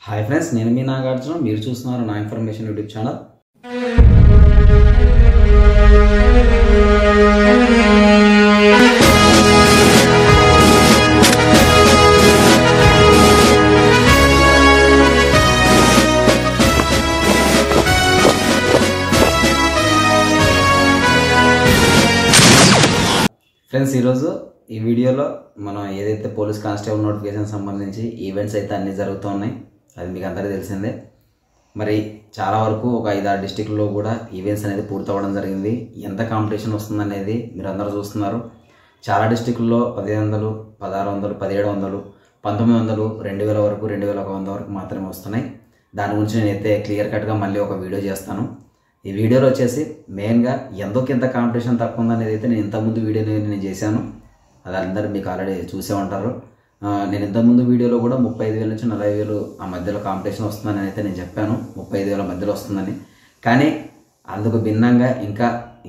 Hi friends, నేను మీ నాగార్జున. మీరు చూస్తున్నారు నా ఇన్ఫర్మేషన్ యూట్యూబ్ ఛానల్. ఫ్రెండ్స్, ఈరోజు ఈ వీడియోలో మనం ఏదైతే పోలీస్ కానిస్టేబుల్ నోటిఫికేషన్ సంబంధించి ఈవెంట్స్ అయితే అన్నీ జరుగుతూ ఉన్నాయి. అది మీకు అందరికీ తెలిసిందే. మరి చాలా వరకు ఒక 5-6 డిస్టిక్లలో కూడా ఈవెంట్స్ అనేది పూర్తవడం జరిగింది. ఎంత కాంపిటీషన్ వస్తుందనేది మీరు అందరూ చూస్తున్నారు. చాలా డిస్టిక్లలో 1500, 1600, 1700, 1900, 2000 వరకు, 2100 వరకు మాత్రమే వస్తున్నాయి. దాని గురించి నేనైతే క్లియర్ కట్గా మళ్ళీ ఒక వీడియో చేస్తాను. ఈ వీడియోలో వచ్చేసి మెయిన్గా ఎందుకు ఇంత కాంపిటీషన్ తక్కువ ఉందనేది అయితే నేను ఇంతకుముందు వీడియోని నేను చేశాను. అది అందరూ మీకు ఆల్రెడీ చూసే ఉంటారు. నేను ఇంతకుముందు వీడియోలో కూడా 35,000 నుంచి 40,000 ఆ మధ్యలో కాంపిటీషన్ వస్తుందని అయితే నేను చెప్పాను. 35,000 మధ్యలో వస్తుందని. కానీ అందుకు భిన్నంగా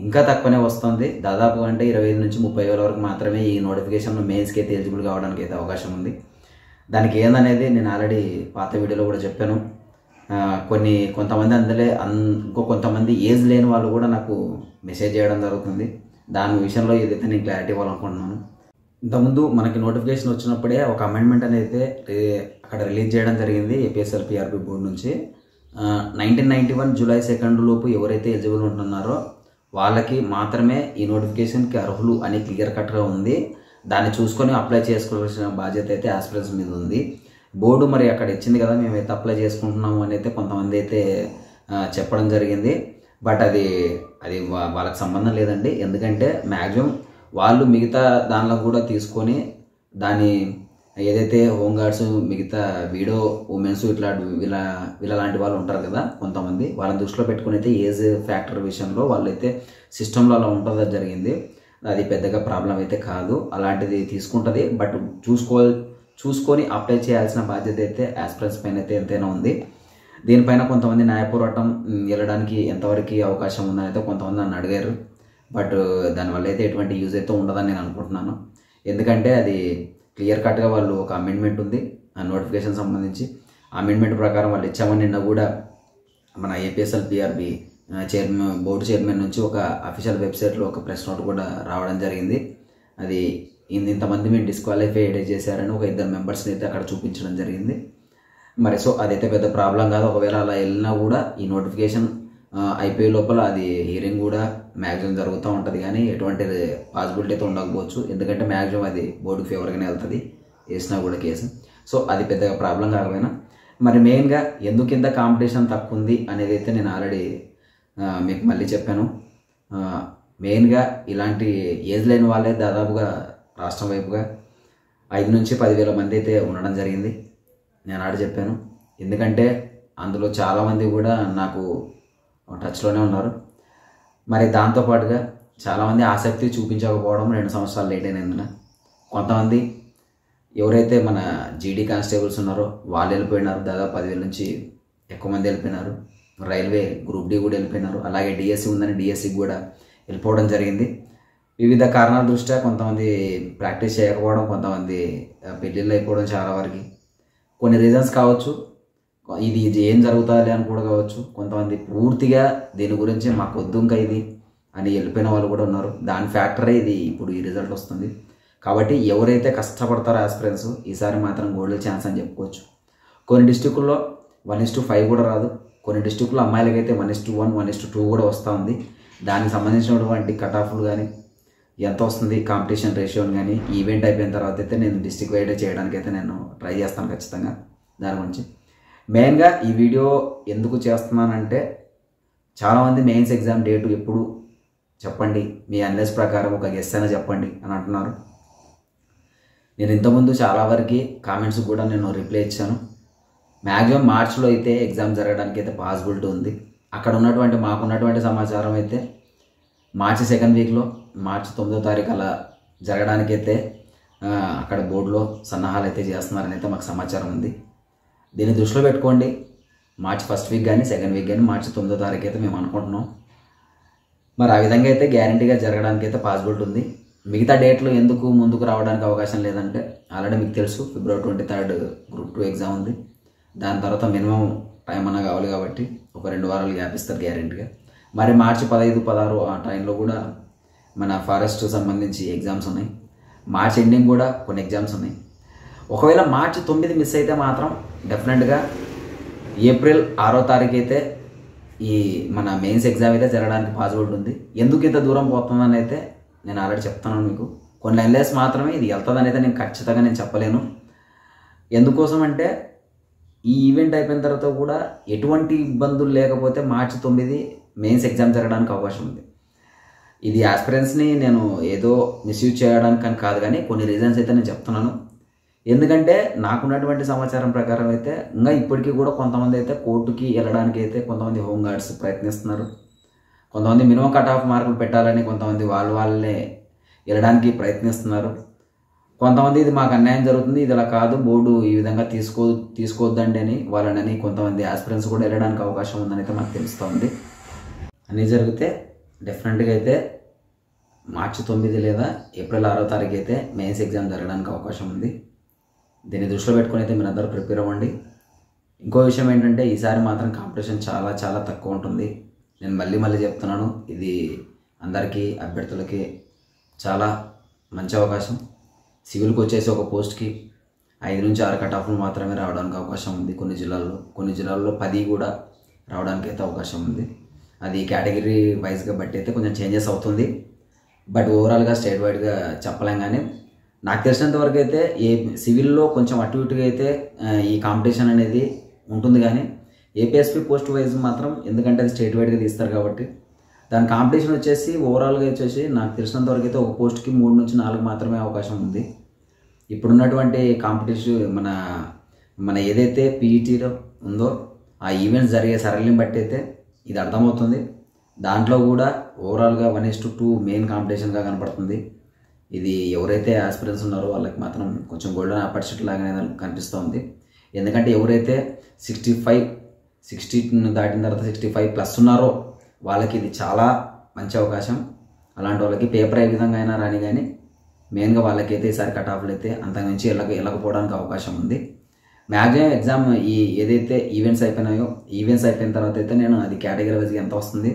ఇంకా తక్కువనే వస్తుంది. దాదాపు అంటే 25,000 నుంచి 30,000 వరకు మాత్రమే ఈ నోటిఫికేషన్ మెయిన్స్కి అయితే ఎలిజిబుల్ కావడానికి అయితే అవకాశం ఉంది. దానికి ఏందనేది నేను ఆల్రెడీ పాత వీడియోలో కూడా చెప్పాను. కొంతమంది ఇంకో కొంతమంది ఏజ్ లేని వాళ్ళు కూడా నాకు మెసేజ్ చేయడం జరుగుతుంది. దాని విషయంలో ఏదైతే నేను క్లారిటీ ఇవ్వాలనుకుంటున్నాను. ఇంతకుముందు మనకి నోటిఫికేషన్ వచ్చినప్పుడే ఒక అమెండ్మెంట్ అనేది అక్కడ రిలీజ్ చేయడం జరిగింది ఏపీఎస్ఎల్పిఆర్బి బోర్డు నుంచి. 1991 జూలై 2 లోపు ఎవరైతే ఎలిజిబుల్ ఉంటున్నారో వాళ్ళకి మాత్రమే ఈ నోటిఫికేషన్కి అర్హులు అని క్లియర్ కట్గా ఉంది. దాన్ని చూసుకొని అప్లై చేసుకోవాల్సిన బాధ్యత అయితే ఆస్పిరెంట్స్ మీద ఉంది. బోర్డు మరి అక్కడ ఇచ్చింది కదా, మేమైతే అప్లై చేసుకుంటున్నాము అని అయితే కొంతమంది అయితే చెప్పడం జరిగింది. బట్ అది వాళ్ళకి సంబంధం లేదండి. ఎందుకంటే మ్యాక్సిమం వాళ్ళు మిగతా దానిలో కూడా తీసుకొని దాన్ని ఏదైతే హోంగార్డ్స్, మిగతా వీడో ఉమెన్స్ వీళ్ళ లాంటి వాళ్ళు ఉంటారు కదా కొంతమంది, వాళ్ళని దృష్టిలో పెట్టుకుని అయితే ఏజ్ ఫ్యాక్టర్ విషయంలో వాళ్ళైతే సిస్టంలో అలా ఉంటుందా జరిగింది. అది పెద్దగా ప్రాబ్లం అయితే కాదు, అలాంటిది తీసుకుంటుంది. బట్ చూసుకొని అప్లై చేయాల్సిన బాధ్యత అయితే ఆస్పిరెంట్స్ పైన అయితే ఎంతైనా ఉంది. దీనిపైన కొంతమంది న్యాయ పోరాటం వెళ్ళడానికి ఎంతవరకు అవకాశం ఉందని అయితే కొంతమంది నన్ను అడిగారు. బట్ దానివల్ల అయితే ఎటువంటి యూజ్ అయితే ఉండదని నేను అనుకుంటున్నాను. ఎందుకంటే అది క్లియర్ కట్గా వాళ్ళు ఒక అమెండ్మెంట్ ఉంది ఆ నోటిఫికేషన్ సంబంధించి. ఆ అమెండ్మెంట్ ప్రకారం వాళ్ళు ఇచ్చామని నిన్న కూడా మన ఏపీఎస్ఎల్పిఆర్బి బోర్డు చైర్మన్ నుంచి ఒక అఫీషియల్ వెబ్సైట్లో ఒక ప్రెస్ నోట్ కూడా రావడం జరిగింది. అది ఇంతమంది మేము డిస్క్వాలిఫై చేశారని ఒక 2 మెంబర్స్ని అయితే అక్కడ చూపించడం జరిగింది. మరి సో అదైతే పెద్ద ప్రాబ్లం కాదు. ఒకవేళ అలా వెళ్ళినా కూడా ఈ నోటిఫికేషన్ అయిపోయే లోపల అది హియరింగ్ కూడా మ్యాక్సిమం జరుగుతూ ఉంటుంది. కానీ ఎటువంటి పాసిబిలిటీ అయితే ఉండకపోవచ్చు. ఎందుకంటే మ్యాక్సిమం అది బోర్డుకి ఫేవర్గానే వెళ్తుంది వేసినా కూడా కేసు. సో అది పెద్దగా ప్రాబ్లం కాకపోయినా మరి మెయిన్గా ఎందుకు ఇంత కాంపిటీషన్ తక్కువ ఉంది అనేది అయితే నేను ఆల్రెడీ మీకు మళ్ళీ చెప్పాను. మెయిన్గా ఇలాంటి ఏజ్ లేని వాళ్ళే దాదాపుగా రాష్ట్రం వైపుగా 5 నుంచి 10,000 మంది అయితే ఉండడం జరిగింది. నేను ఆడ చెప్పాను. ఎందుకంటే అందులో చాలామంది కూడా నాకు టచ్లోనే ఉన్నారు. మరి దాంతోపాటుగా చాలామంది ఆసక్తి చూపించకపోవడం 2 సంవత్సరాలు లేట్ అయినందున కొంతమంది ఎవరైతే మన జీడీ కానిస్టేబుల్స్ ఉన్నారో వాళ్ళు వెళ్ళిపోయినారు. దాదాపు 10,000 నుంచి ఎక్కువ మంది వెళ్ళిపోయినారు. రైల్వే గ్రూప్ డి కూడా వెళ్ళిపోయినారు. అలాగే డిఎస్సి ఉందని డిఎస్సికి కూడా వెళ్ళిపోవడం జరిగింది. వివిధ కారణాల దృష్ట్యా కొంతమంది ప్రాక్టీస్ చేయకపోవడం, కొంతమంది పెళ్ళిళ్ళు అయిపోవడం, చాలా వరకు కొన్ని రీజన్స్ కావచ్చు. ఇది ఏం జరుగుతుంది అని కూడా కావచ్చు. కొంతమంది పూర్తిగా దీని గురించి మాకు వద్దు ఇంకా ఇది అని వెళ్ళిపోయిన వాళ్ళు కూడా ఉన్నారు. దాని ఫ్యాక్టరే ఇది ఇప్పుడు ఈ రిజల్ట్ వస్తుంది. కాబట్టి ఎవరైతే కష్టపడతారో ఆస్పిరెంట్స్ ఈసారి మాత్రం గోల్డ్ ఛాన్స్ అని చెప్పుకోవచ్చు. కొన్ని డిస్టిక్ల్లో 1:5 కూడా రాదు. కొన్ని డిస్టిక్లో అమ్మాయిలకైతే 1:1, 1:2 కూడా వస్తూ ఉంది. దానికి సంబంధించినటువంటి కట్ ఆఫ్లు కానీ ఎంత వస్తుంది కాంపిటీషన్ రేషియోని కానీ ఈవెంట్ అయిపోయిన తర్వాత అయితే నేను డిస్ట్రిక్ట్ వైడ్ చేయడానికి అయితే నేను ట్రై చేస్తాను ఖచ్చితంగా. దాని గురించి మెయిన్గా ఈ వీడియో ఎందుకు చేస్తున్నానంటే చాలామంది మెయిన్స్ ఎగ్జామ్ డేటు ఎప్పుడు చెప్పండి, మీ అనలైజ్ ప్రకారం ఒక గెస్ అయినా చెప్పండి అని అంటున్నారు. నేను ఇంతకుముందు చాలా వరకు కామెంట్స్ కూడా నేను రిప్లై ఇచ్చాను. మ్యాక్సిమం మార్చ్లో అయితే ఎగ్జామ్ జరగడానికి అయితే పాసిబిలిటీ ఉంది. అక్కడ మాకున్నటువంటి సమాచారం అయితే మార్చి 2nd వీక్లో, మార్చి 9వ తారీఖు అలా జరగడానికైతే అక్కడ బోర్డులో సన్నాహాలు అయితే చేస్తున్నారని అయితే మాకు సమాచారం ఉంది. దీన్ని దృష్టిలో పెట్టుకోండి. మార్చి 1st వీక్ కానీ 2nd వీక్ కానీ మార్చి 9వ తారీఖు అయితే మేము అనుకుంటున్నాం. మరి ఆ విధంగా అయితే గ్యారంటీగా జరగడానికి అయితే పాసిబిలిటీ ఉంది. మిగతా డేట్లు ఎందుకు ముందుకు రావడానికి అవకాశం లేదంటే ఆల్రెడీ మీకు తెలుసు, February 23 గ్రూప్ 2 ఎగ్జామ్ ఉంది. దాని తర్వాత మినిమం టైం అన్నా కావాలి కాబట్టి ఒక 2 వారాలు గ్యాప్ ఇస్తారు గ్యారెంటీగా. మరి మార్చి 15, 16 ఆ టైంలో కూడా మన ఫారెస్ట్ సంబంధించి ఎగ్జామ్స్ ఉన్నాయి. మార్చి ఎండింగ్ కూడా కొన్ని ఎగ్జామ్స్ ఉన్నాయి. ఒకవేళ మార్చి 9 మిస్ అయితే మాత్రం డెఫినెట్గా ఏప్రిల్ 6వ తారీఖు అయితే ఈ మన మెయిన్స్ ఎగ్జామ్ అయితే జరగడానికి పాసిబిలిటీ ఉంది. ఎందుకు ఇంత దూరం పోతుందని అయితే నేను ఆల్రెడీ చెప్తున్నాను మీకు. కొన్ని లైన్లెస్ మాత్రమే ఇది వెళ్తుందని అయితే నేను ఖచ్చితంగా చెప్పలేను. ఎందుకోసం అంటే ఈ ఈవెంట్ అయిపోయిన తర్వాత కూడా ఎటువంటి ఇబ్బందులు లేకపోతే మార్చి 9 మెయిన్స్ ఎగ్జామ్ జరగడానికి అవకాశం ఉంది. ఇది ఆస్పిరెంట్స్ని నేను ఏదో మిస్యూజ్ చేయడానికి కాదు, కానీ కొన్ని రీజన్స్ అయితే నేను చెప్తున్నాను. ఎందుకంటే నాకున్నటువంటి సమాచారం ప్రకారం అయితే ఇంకా ఇప్పటికీ కూడా కొంతమంది అయితే కోర్టుకి వెళ్ళడానికి అయితే కొంతమంది హోంగార్డ్స్ ప్రయత్నిస్తున్నారు. కొంతమంది మినిమం కట్ ఆఫ్ మార్కులు పెట్టాలని కొంతమంది వాళ్ళే వెళ్ళడానికి ప్రయత్నిస్తున్నారు. కొంతమంది ఇది మాకు అన్యాయం జరుగుతుంది, ఇది ఇలా కాదు, బోర్డు ఈ విధంగా తీసుకోవద్దండి అని వాళ్ళని కొంతమంది ఆస్పిరెంట్స్ కూడా వెళ్ళడానికి అవకాశం ఉందని అయితే మాకు తెలుస్తుంది. అన్నీ జరిగితే డెఫినెట్గా అయితే మార్చి 9 లేదా ఏప్రిల్ 6వ తారీఖు అయితే మెయిన్స్ ఎగ్జామ్ జరగడానికి అవకాశం ఉంది. దీన్ని దృష్టిలో పెట్టుకుని అయితే మీరు అందరూ ప్రిపేర్ అవ్వండి. ఇంకో విషయం ఏంటంటే ఈసారి మాత్రం కాంపిటీషన్ చాలా చాలా తక్కువ ఉంటుంది. నేను మళ్ళీ చెప్తున్నాను, ఇది అందరికీ అభ్యర్థులకి చాలా మంచి అవకాశం. సివిల్కి వచ్చేసి ఒక పోస్ట్కి 5 నుంచి 6 కట్ ఆఫ్లు మాత్రమే రావడానికి అవకాశం ఉంది. కొన్ని జిల్లాల్లో 10 కూడా రావడానికి అయితే అవకాశం ఉంది. అది కేటగిరీ వైజ్గా బట్టి అయితే కొంచెం చేంజెస్ అవుతుంది. బట్ ఓవరాల్గా స్టేట్ వైడ్గా చెప్పలేం. కానీ నాకు తెలిసినంత వరకు అయితే సివిల్లో కొంచెం అటు ఇటుగా అయితే ఈ కాంపిటీషన్ అనేది ఉంటుంది. కానీ ఏపీఎస్పీ పోస్ట్ వైజ్ మాత్రం, ఎందుకంటే అది స్టేట్ వైడ్గా తీస్తారు కాబట్టి దాని కాంపిటీషన్ వచ్చేసి ఓవరాల్గా వచ్చేసి నాకు తెలిసినంత వరకు అయితే ఒక పోస్ట్కి 3 నుంచి 4 మాత్రమే అవకాశం ఉంది. ఇప్పుడున్నటువంటి కాంపిటీషన్ మన ఏదైతే పీఈటీలో ఉందో ఆ ఈవెంట్స్ జరిగే సరళిని బట్టి అయితే ఇది అర్థమవుతుంది. దాంట్లో కూడా ఓవరాల్గా 1:2 మెయిన్ కాంపిటీషన్గా కనపడుతుంది. ఇది ఎవరైతే ఆస్పిరెంట్స్ ఉన్నారో వాళ్ళకి మాత్రం కొంచెం గోల్డెన్ ఆపర్చునిటీ లాగానే కనిపిస్తూ ఉంది. ఎందుకంటే ఎవరైతే 60 దాటిన తర్వాత 65+ ఉన్నారో వాళ్ళకి ఇది చాలా మంచి అవకాశం. అలాంటి వాళ్ళకి పేపర్ ఏ విధంగా అయినా రాని, కానీ మెయిన్గా వాళ్ళకైతే ఈసారి కట్ ఆఫ్లు అయితే అంతకుమించి వెళ్ళకపోవడానికి అవకాశం ఉంది. మ్యాక్సిమం ఎగ్జామ్ ఏదైతే ఈవెంట్స్ అయిపోయినాయో ఈవెంట్స్ అయిపోయిన తర్వాత అయితే నేను అది కేటగిరీ వైజ్గా ఎంత వస్తుంది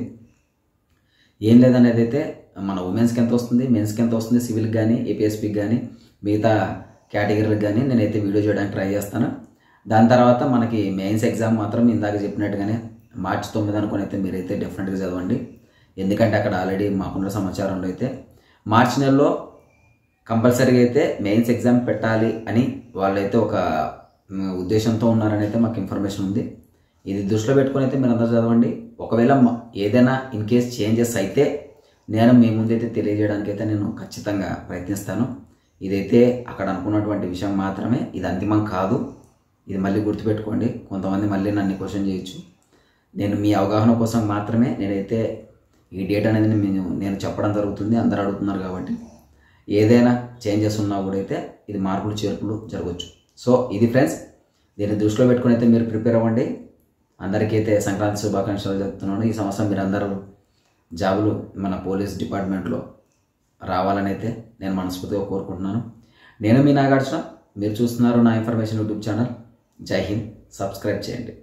ఏం లేదనేది అయితే మన ఉమెన్స్కి ఎంత వస్తుంది, మెన్స్కి ఎంత వస్తుంది, సివిల్కి కానీ ఏపీఎస్పీకి కానీ మిగతా కేటగిరీలకు కానీ నేనైతే వీడియో చేయడానికి ట్రై చేస్తాను. దాని తర్వాత మనకి మెయిన్స్ ఎగ్జామ్ మాత్రం ఇందాక చెప్పినట్టుగానే మార్చి 9 అనుకుని అయితే మీరైతే డెఫినెట్గా చదవండి. ఎందుకంటే అక్కడ ఆల్రెడీ మాకున్న సమాచారంలో అయితే మార్చి నెలలో కంపల్సరీగా అయితే మెయిన్స్ ఎగ్జామ్ పెట్టాలి అని వాళ్ళైతే ఒక ఉద్దేశంతో ఉన్నారని అయితే మాకు ఇన్ఫర్మేషన్ ఉంది. ఇది దృష్టిలో పెట్టుకుని అయితే మీరు అందరూ చదవండి. ఒకవేళ ఏదైనా ఇన్ కేస్ చేంజెస్ అయితే నేను మీ ముందైతే తెలియజేయడానికి అయితే నేను ఖచ్చితంగా ప్రయత్నిస్తాను. ఇదైతే అక్కడ అనుకున్నటువంటి విషయం మాత్రమే, ఇది అంతిమం కాదు. ఇది మళ్ళీ గుర్తుపెట్టుకోండి. కొంతమంది మళ్ళీ నన్ను క్వశ్చన్ చేయొచ్చు. నేను మీ అవగాహన కోసం మాత్రమే నేనైతే ఈ డేట్ అనేది నేను చెప్పడం జరుగుతుంది. అందరూ అడుగుతున్నారు కాబట్టి ఏదైనా చేంజెస్ ఉన్నా కూడా అయితే ఇది మార్పులు చేర్పులు జరగవచ్చు. సో ఇది ఫ్రెండ్స్, దీన్ని దృష్టిలో పెట్టుకుని అయితే మీరు ప్రిపేర్ అవ్వండి. అందరికీ అయితే సంక్రాంతి శుభాకాంక్షలు చెప్తున్నాను. ఈ సంవత్సరం మీరు అందరూ జాబులు మన పోలీస్ డిపార్ట్మెంట్లో రావాలని అయితే నేను మనస్ఫూర్తిగా కోరుకుంటున్నాను. నేను మీ నాగార్జున, మీరు చూస్తున్నారు నా ఇన్ఫర్మేషన్ యూట్యూబ్ ఛానల్. జై హింద్. సబ్స్క్రైబ్ చేయండి.